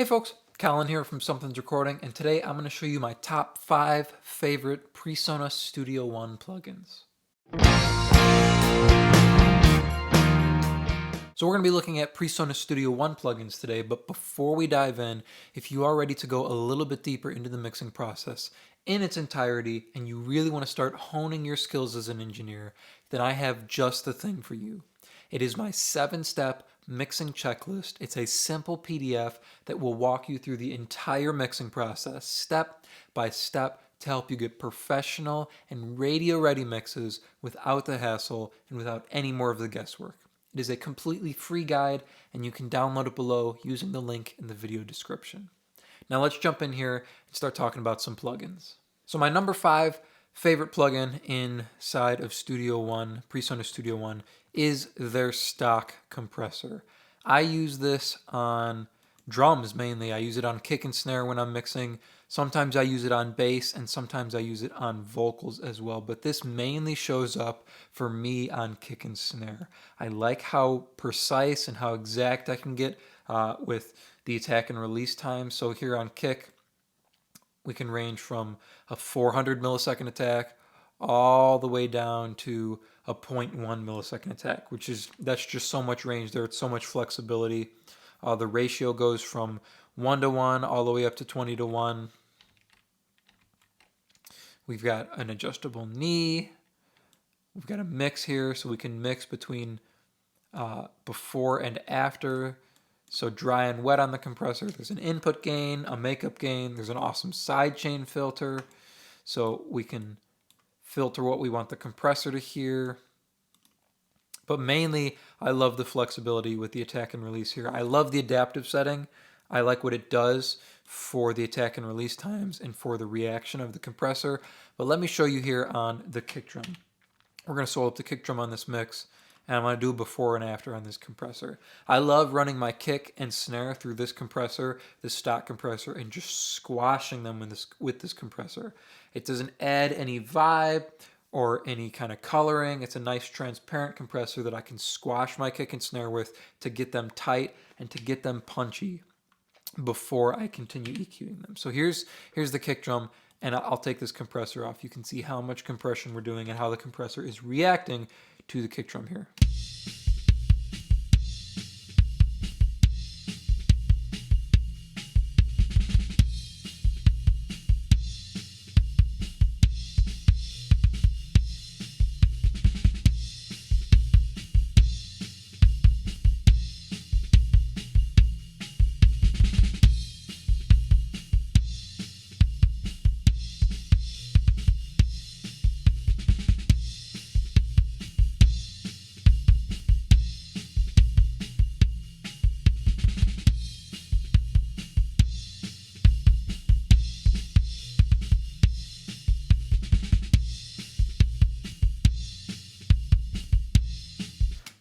Hey folks, Colin here from Sumthins Recording, and today I'm going to show you my top 5 favorite Presonus Studio One plugins. So we're going to be looking at Presonus Studio One plugins today, but before we dive in, if you are ready to go a little bit deeper into the mixing process in its entirety, and you really want to start honing your skills as an engineer, then I have just the thing for you. It is my 7-step mixing checklist. It's a simple PDF that will walk you through the entire mixing process, step by step, to help you get professional and radio-ready mixes without the hassle and without any more of the guesswork. It is a completely free guide, and you can download it below using the link in the video description. Now let's jump in here and start talking about some plugins. So my number 5 favorite plugin inside of Studio One, Presonus Studio One, is their stock compressor. I use this on drums mainly. I use it on kick and snare when I'm mixing. Sometimes I use it on bass, and sometimes I use it on vocals as well. But this mainly shows up for me on kick and snare. I like how precise and how exact I can get with the attack and release time. So here on kick, we can range from a 400 millisecond attack all the way down to a 0.1 millisecond attack, that's just so much range there. It's so much flexibility. The ratio goes from 1:1 all the way up to 20:1. We've got an adjustable knee. We've got a mix here, so we can mix between before and after. So dry and wet on the compressor. There's an input gain, a makeup gain. There's an awesome sidechain filter. So we can filter what we want the compressor to hear. But mainly, I love the flexibility with the attack and release here. I love the adaptive setting. I like what it does for the attack and release times and for the reaction of the compressor. But let me show you here on the kick drum. We're going to solo up the kick drum on this mix, and I'm going to do before and after on this compressor. I love running my kick and snare through this compressor, this stock compressor, and just squashing them with this compressor. It doesn't add any vibe or any kind of coloring. It's a nice transparent compressor that I can squash my kick and snare with to get them tight and to get them punchy before I continue EQing them. So here's the kick drum, and I'll take this compressor off. You can see how much compression we're doing and how the compressor is reacting to the kick drum here.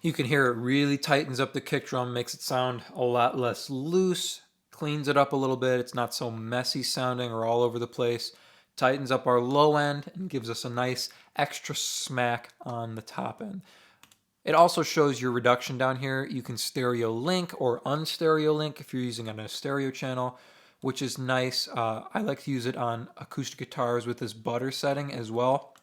You can hear it really tightens up the kick drum, makes it sound a lot less loose, cleans it up a little bit. It's not so messy sounding or all over the place. Tightens up our low end and gives us a nice extra smack on the top end. It also shows your reduction down here. You can stereo link or unstereo link if you're using it on a stereo channel, which is nice. I like to use it on acoustic guitars with this butter setting as well.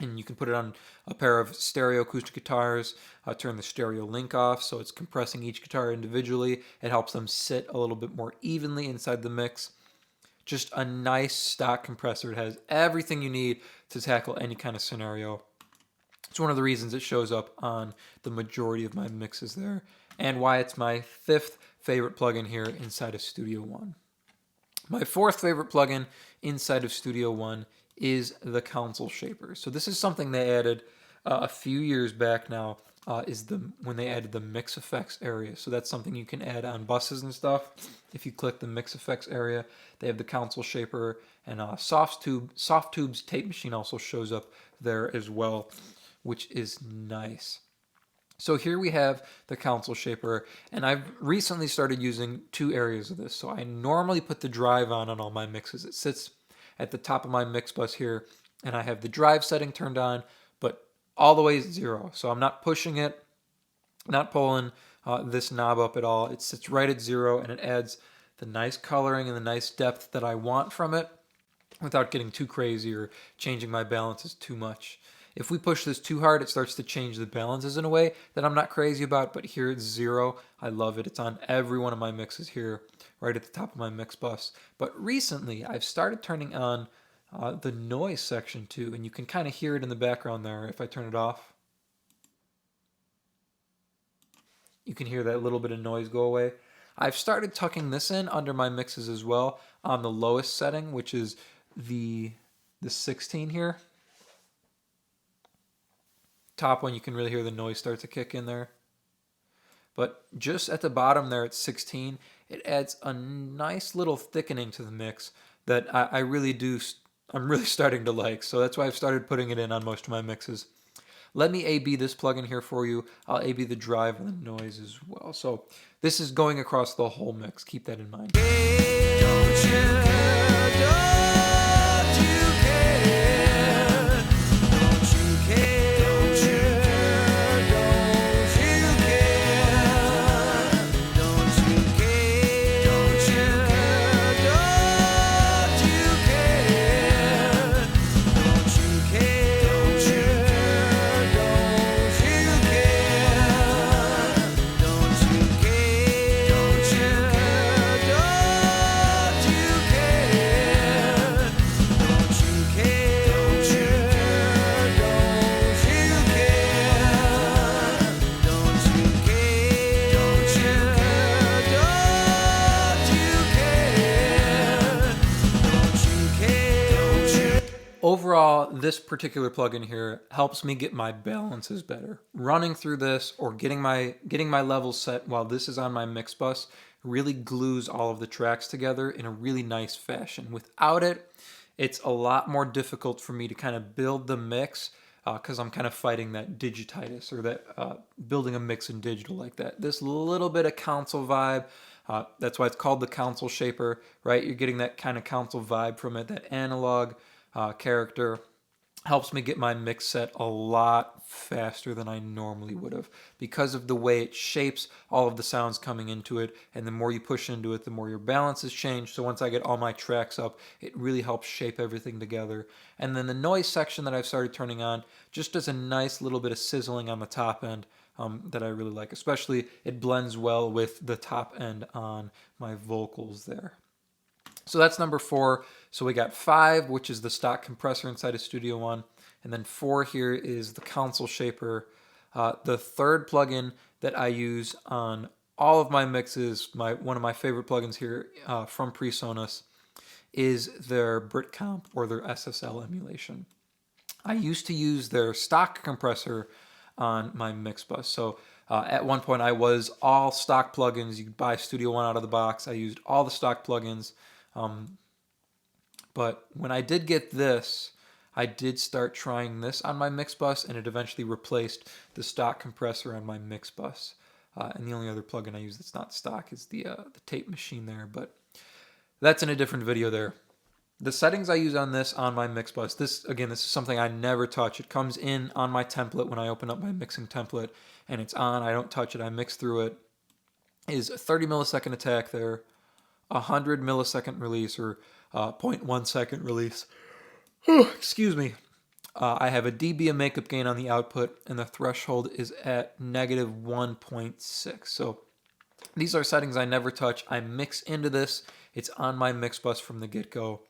And you can put it on a pair of stereo acoustic guitars, turn the stereo link off so it's compressing each guitar individually. It helps them sit a little bit more evenly inside the mix. Just a nice stock compressor. It has everything you need to tackle any kind of scenario. It's one of the reasons it shows up on the majority of my mixes there, and why it's my 5th favorite plugin here inside of Studio One. My 4th favorite plugin inside of Studio One is the console shaper. So this is something they added a few years back now, when they added the mix effects area. So that's something you can add on buses and stuff. If you click the mix effects area, they have the console shaper, and Soft Tube's tape machine also shows up there as well, which is nice. So here we have the console shaper, and I've recently started using 2 areas of this. So I normally put the drive on all my mixes. It sits at the top of my mix bus here, and I have the drive setting turned on, but all the way 0. So I'm not pushing it, not pulling this knob up at all. It sits right at 0, and it adds the nice coloring and the nice depth that I want from it without getting too crazy or changing my balances too much. If we push this too hard, it starts to change the balances in a way that I'm not crazy about, but here it's 0. I love it. It's on every one of my mixes here, right at the top of my mix bus. But recently, I've started turning on the noise section too, and you can kind of hear it in the background there if I turn it off. You can hear that little bit of noise go away. I've started tucking this in under my mixes as well on the lowest setting, which is the 16 here. Top one, you can really hear the noise start to kick in there. But just at the bottom there at 16, it adds a nice little thickening to the mix that I'm really starting to like. So that's why I've started putting it in on most of my mixes. Let me A/B this plugin here for you. I'll A/B the drive and the noise as well. So this is going across the whole mix. Keep that in mind. Overall, this particular plugin here helps me get my balances better. Running through this or getting my levels set while this is on my mix bus really glues all of the tracks together in a really nice fashion. Without it, it's a lot more difficult for me to kind of build the mix because I'm kind of fighting that digititis or that building a mix in digital like that. This little bit of console vibe, that's why it's called the console shaper, right? You're getting that kind of console vibe from it, that analog character helps me get my mix set a lot faster than I normally would have because of the way it shapes all of the sounds coming into it, and the more you push into it, the more your balances change. So once I get all my tracks up, it really helps shape everything together. And then the noise section that I've started turning on just does a nice little bit of sizzling on the top end that I really like. Especially it blends well with the top end on my vocals there. So that's number 4. So we got 5, which is the stock compressor inside of Studio One. And then 4 here is the console shaper. The third plugin that I use on all of my mixes, one of my favorite plugins here from Presonus, is their Britcomp or their SSL emulation. I used to use their stock compressor on my mix bus. So at one point I was all stock plugins. You could buy Studio One out of the box. I used all the stock plugins. But when I did get this, I did start trying this on my mix bus, and it eventually replaced the stock compressor on my mix bus. And the only other plugin I use that's not stock is the tape machine there, but that's in a different video there. The settings I use on this on my mix bus, this is something I never touch. It comes in on my template when I open up my mixing template, and it's on. I don't touch it. I mix through it. Is a 30 millisecond attack there, 100 millisecond release or 0.1 second release. Excuse me. I have a dB of makeup gain on the output, and the threshold is at negative 1.6. So these are settings I never touch. I mix into this. It's on my mix bus from the get-go,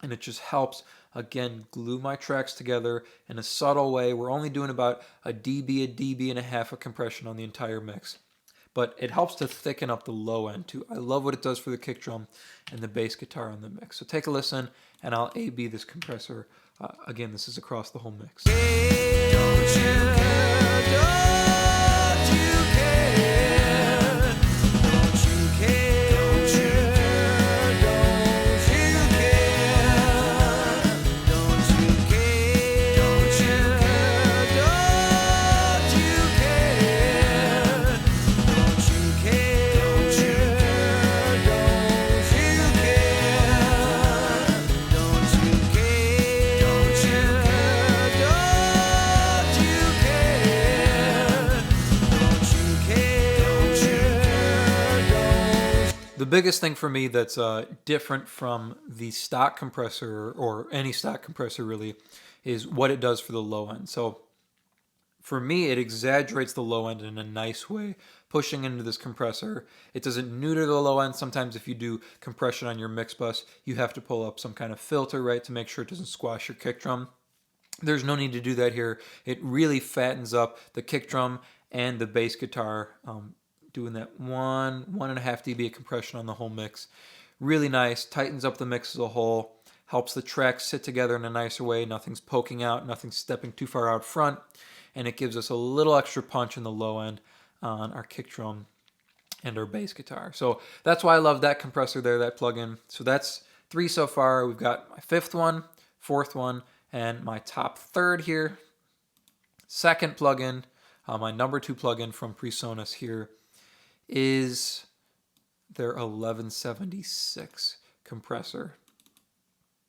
and it just helps, again, glue my tracks together in a subtle way. We're only doing about a dB and a half of compression on the entire mix. But it helps to thicken up the low end too. I love what it does for the kick drum and the bass guitar on the mix. So take a listen, and I'll A/B this compressor. Again, this is across the whole mix. biggest thing for me that's different from the stock compressor, or any stock compressor really, is what it does for the low end. So for me, it exaggerates the low end in a nice way, pushing into this compressor. It doesn't neuter the low end. Sometimes if you do compression on your mix bus, you have to pull up some kind of filter, right, to make sure it doesn't squash your kick drum. There's no need to do that here. It really fattens up the kick drum and the bass guitar, doing that 1.5 dB of compression on the whole mix. Really nice, tightens up the mix as a whole, helps the tracks sit together in a nicer way. Nothing's poking out, nothing's stepping too far out front, and it gives us a little extra punch in the low end on our kick drum and our bass guitar. So that's why I love that compressor there, that plugin. So that's 3 so far. We've got my 5th one, 4th one, and my top 3rd here. Second plugin, my number 2 plugin from Presonus here, is their 1176 compressor.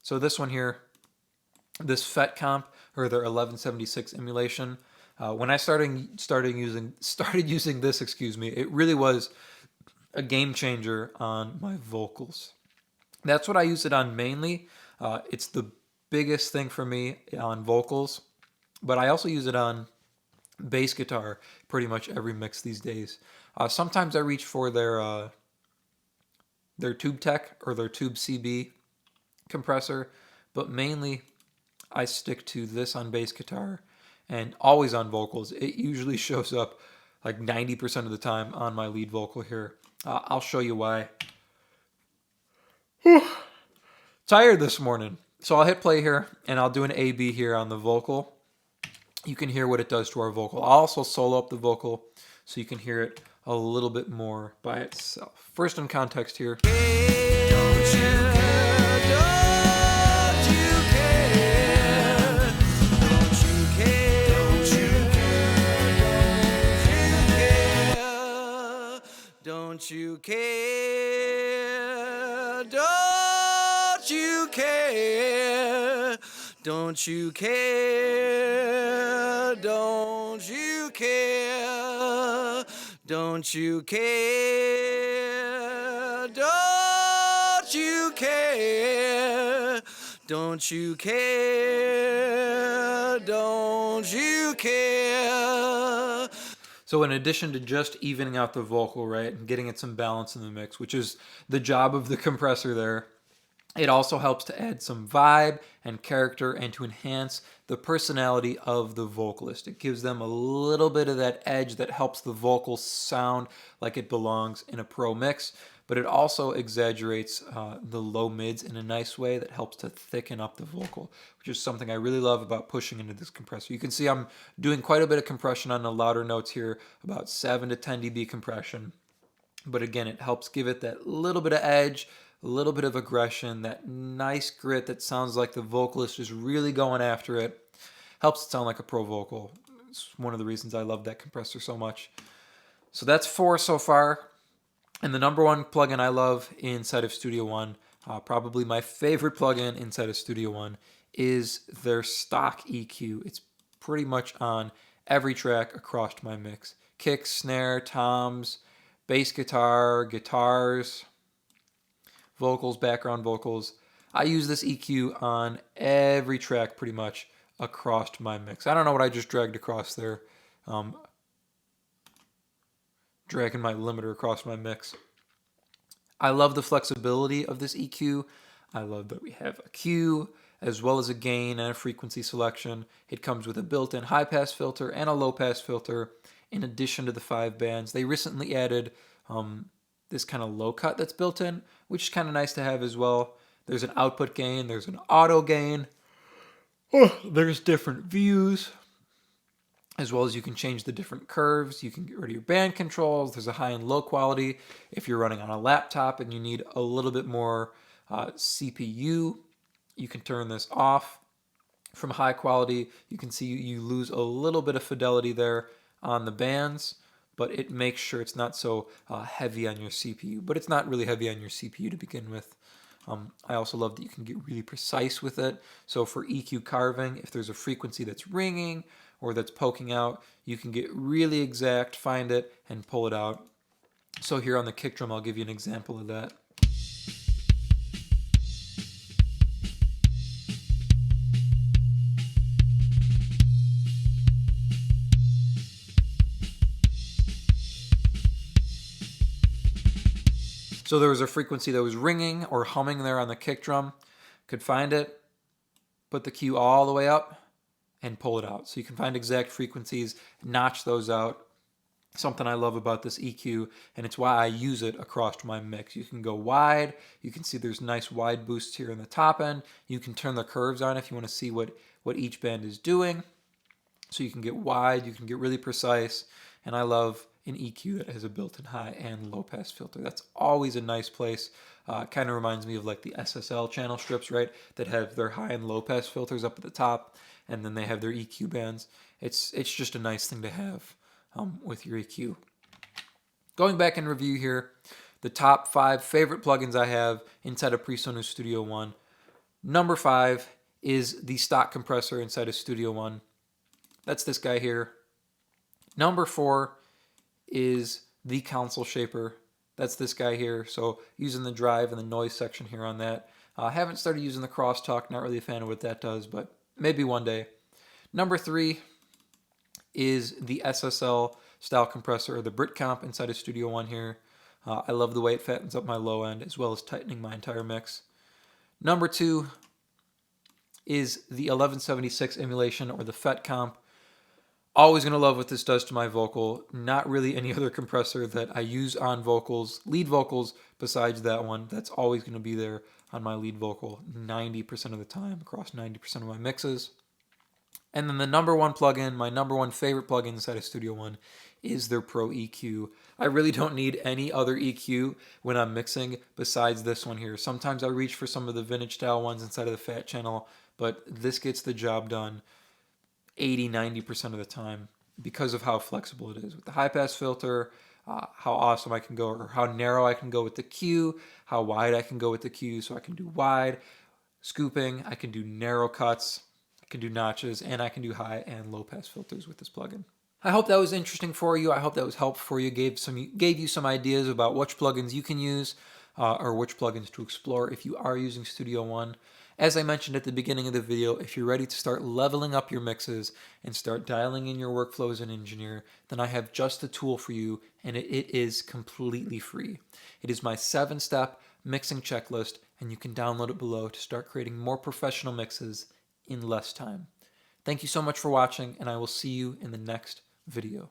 So this one here, this FET comp, or their 1176 emulation, when I started using this, it really was a game changer on my vocals. That's what I use it on mainly. It's the biggest thing for me on vocals, but I also use it on bass guitar pretty much every mix these days. Sometimes I reach for their Tube Tech or their Tube CB compressor, but mainly I stick to this on bass guitar and always on vocals. It usually shows up like 90% of the time on my lead vocal here. I'll show you why. Tired this morning. So I'll hit play here and I'll do an A-B here on the vocal. You can hear what it does to our vocal. I'll also solo up the vocal so you can hear it a little bit more by itself. First in context here. Don't you care? Don't you care? Don't you care? Don't you care? Don't you care? Don't you care? Don't you care? Don't you care? So in addition to just evening out the vocal, right, and getting it some balance in the mix, which is the job of the compressor there, it also helps to add some vibe and character and to enhance the personality of the vocalist. It gives them a little bit of that edge that helps the vocal sound like it belongs in a pro mix, but it also exaggerates the low mids in a nice way that helps to thicken up the vocal, which is something I really love about pushing into this compressor. You can see I'm doing quite a bit of compression on the louder notes here, about 7 to 10 dB compression, but again, it helps give it that little bit of edge, a little bit of aggression, that nice grit that sounds like the vocalist is really going after it. Helps it sound like a pro vocal. It's one of the reasons I love that compressor so much. So that's 4 so far. And the number 1 plugin I love inside of Studio One, probably my favorite plugin inside of Studio One, is their stock EQ. It's pretty much on every track across my mix. Kick, snare, toms, bass guitar, guitars, vocals, background vocals. I use this EQ on every track pretty much across my mix. I don't know what I just dragged across there. Dragging my limiter across my mix. I love the flexibility of this EQ. I love that we have a Q as well as a gain and a frequency selection. It comes with a built-in high-pass filter and a low-pass filter in addition to the 5 bands. They recently added this kind of low cut that's built in, which is kind of nice to have as well. There's an output gain, there's an auto gain, there's different views, as well as you can change the different curves. You can get rid of your band controls. There's a high and low quality. If you're running on a laptop and you need a little bit more CPU, you can turn this off. From high quality, you can see you lose a little bit of fidelity there on the bands, but it makes sure it's not so heavy on your CPU. But it's not really heavy on your CPU to begin with. I also love that you can get really precise with it. So for EQ carving, if there's a frequency that's ringing or that's poking out, you can get really exact, find it, and pull it out. So here on the kick drum, I'll give you an example of that. So there was a frequency that was ringing or humming there on the kick drum. Could find it, put the cue all the way up, and pull it out. So you can find exact frequencies, notch those out. Something I love about this EQ, and it's why I use it across my mix. You can go wide. You can see there's nice wide boosts here in the top end. You can turn the curves on if you want to see what each band is doing. So you can get wide, you can get really precise, and I love an EQ that has a built-in high and low pass filter. That's always a nice place. Kind of reminds me of like the SSL channel strips, right? That have their high and low pass filters up at the top, and then they have their EQ bands. It's just a nice thing to have with your EQ. Going back in review here, the top 5 favorite plugins I have inside of Presonus Studio One. Number 5 is the stock compressor inside of Studio One. That's this guy here. Number 4 is the console shaper. That's this guy here. So using the drive and the noise section here on that. I haven't started using the crosstalk. Not really a fan of what that does, but maybe one day. Number 3 is the SSL style compressor, or the Brit Comp inside of Studio One here. I love the way it fattens up my low end as well as tightening my entire mix. Number 2 is the 1176 emulation, or the FET Comp. Always going to love what this does to my vocal. Not really any other compressor that I use on vocals, lead vocals, besides that one. That's always going to be there on my lead vocal 90% of the time across 90% of my mixes. And then the number 1 plugin, my number 1 favorite plugin inside of Studio One, is their Pro EQ. I really don't need any other EQ when I'm mixing besides this one here. Sometimes I reach for some of the vintage style ones inside of the Fat Channel, but this gets the job done 80-90% of the time because of how flexible it is with the high pass filter, how awesome I can go, or how narrow I can go with the Q, how wide I can go with the Q. So I can do wide scooping, I can do narrow cuts, I can do notches, and I can do high and low pass filters with this plugin. I hope that was interesting for you. I hope that was helpful for you. Gave you some ideas about which plugins you can use or which plugins to explore if you are using Studio One. As I mentioned at the beginning of the video, if you're ready to start leveling up your mixes and start dialing in your workflow as an engineer, then I have just the tool for you, and it is completely free. It is my 7-step mixing checklist, and you can download it below to start creating more professional mixes in less time. Thank you so much for watching, and I will see you in the next video.